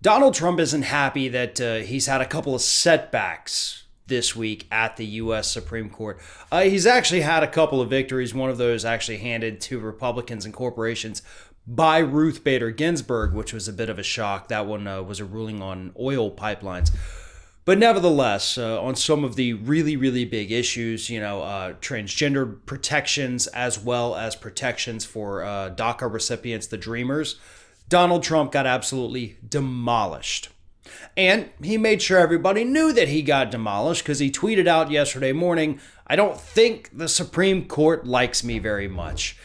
Donald Trump isn't happy that he's had a couple of setbacks this week at the U.S. Supreme Court. He's actually had a couple of victories, one of those actually handed to Republicans and corporations by Ruth Bader Ginsburg, which was a bit of a shock. That one was a ruling on oil pipelines. But nevertheless, on some of the really, really big issues, transgender protections as well as protections for DACA recipients, the Dreamers, Donald Trump got absolutely demolished. And he made sure everybody knew that he got demolished because he tweeted out yesterday morning, "I don't think the Supreme Court likes me very much."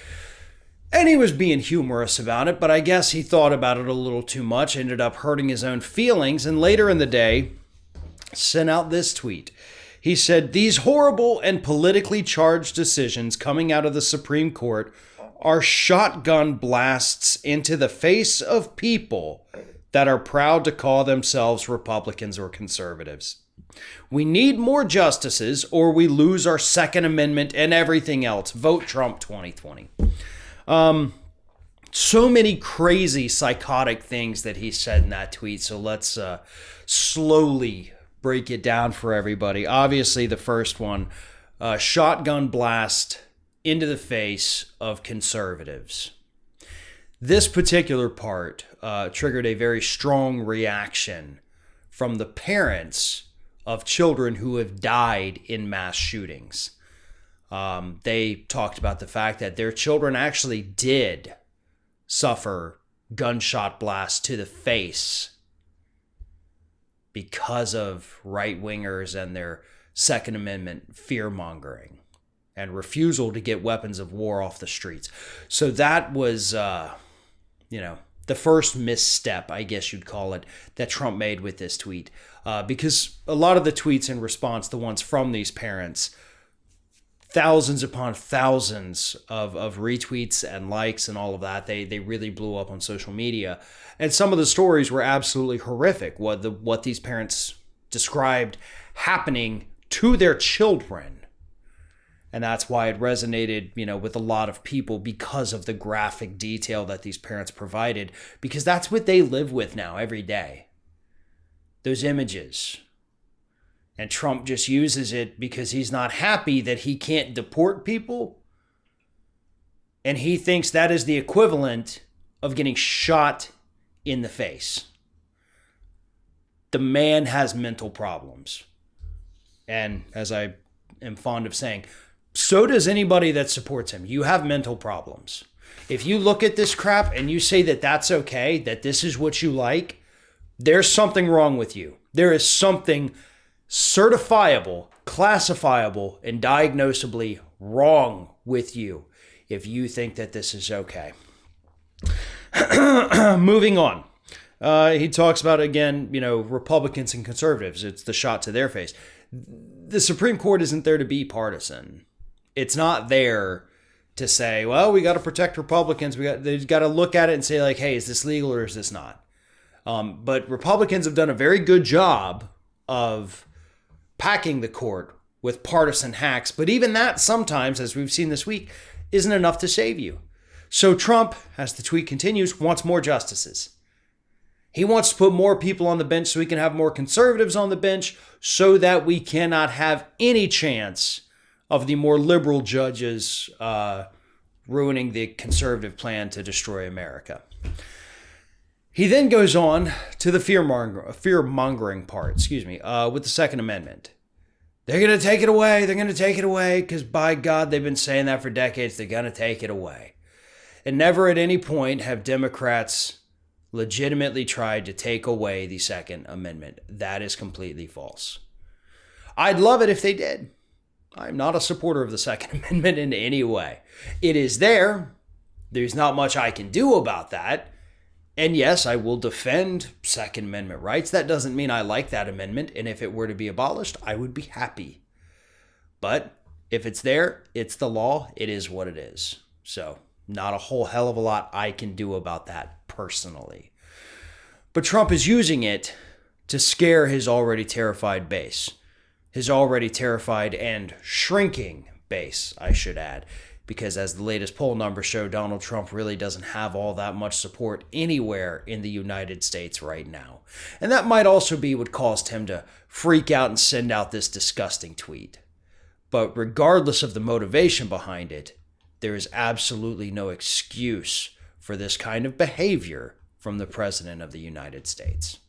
And he was being humorous about it, but I guess he thought about it a little too much, ended up hurting his own feelings, and later in the day sent out this tweet. He said, "These horrible and politically charged decisions coming out of the Supreme Court are shotgun blasts into the face of people that are proud to call themselves Republicans or conservatives. We need more justices or we lose our Second Amendment and everything else. Vote Trump 2020. So many crazy, psychotic things that he said in that tweet. So let's slowly break it down for everybody. Obviously, the first one, shotgun blast into the face of conservatives. This particular part triggered a very strong reaction from the parents of children who have died in mass shootings. They talked about the fact that their children actually did suffer gunshot blasts to the face because of right-wingers and their Second Amendment fear-mongering and refusal to get weapons of war off the streets. So that was, the first misstep, I guess you'd call it, that Trump made with this tweet. Because a lot of the tweets in response, the ones from these parents, thousands upon thousands of retweets and likes and all of that, they really blew up on social media. And some of the stories were absolutely horrific, what these parents described happening to their children. And that's why it resonated, with a lot of people because of the graphic detail that these parents provided, because that's what they live with now every day. Those images. And Trump just uses it because he's not happy that he can't deport people. And he thinks that is the equivalent of getting shot in the face. The man has mental problems. And as I am fond of saying, so does anybody that supports him. You have mental problems. If you look at this crap and you say that that's okay, that this is what you like, there's something wrong with you. There is something certifiable, classifiable, and diagnosably wrong with you if you think that this is okay. Moving on. He talks about, again, Republicans and conservatives. It's the shot to their face. The Supreme Court isn't there to be partisan. It's not there to say, well, we got to protect Republicans. They've got to look at it and say, like, hey, is this legal or is this not? But Republicans have done a very good job of packing the court with partisan hacks. But even that sometimes, as we've seen this week, isn't enough to save you. So Trump, as the tweet continues, wants more justices. He wants to put more people on the bench so we can have more conservatives on the bench so that we cannot have any chance of the more liberal judges ruining the conservative plan to destroy America. He then goes on to the fear-mongering part, with the Second Amendment. They're going to take it away. They're going to take it away because, by God, they've been saying that for decades. They're going to take it away. And never at any point have Democrats legitimately tried to take away the Second Amendment. That is completely false. I'd love it if they did. I'm not a supporter of the Second Amendment in any way. It is there. There's not much I can do about that. And yes, I will defend Second Amendment rights. That doesn't mean I like that amendment. And if it were to be abolished, I would be happy. But if it's there, it's the law. It is what it is. So not a whole hell of a lot I can do about that personally. But Trump is using it to scare his already terrified base. His already terrified and shrinking base, I should add. because as the latest poll numbers show, Donald Trump really doesn't have all that much support anywhere in the United States right now. And that might also be what caused him to freak out and send out this disgusting tweet. But regardless of the motivation behind it, there is absolutely no excuse for this kind of behavior from the President of the United States.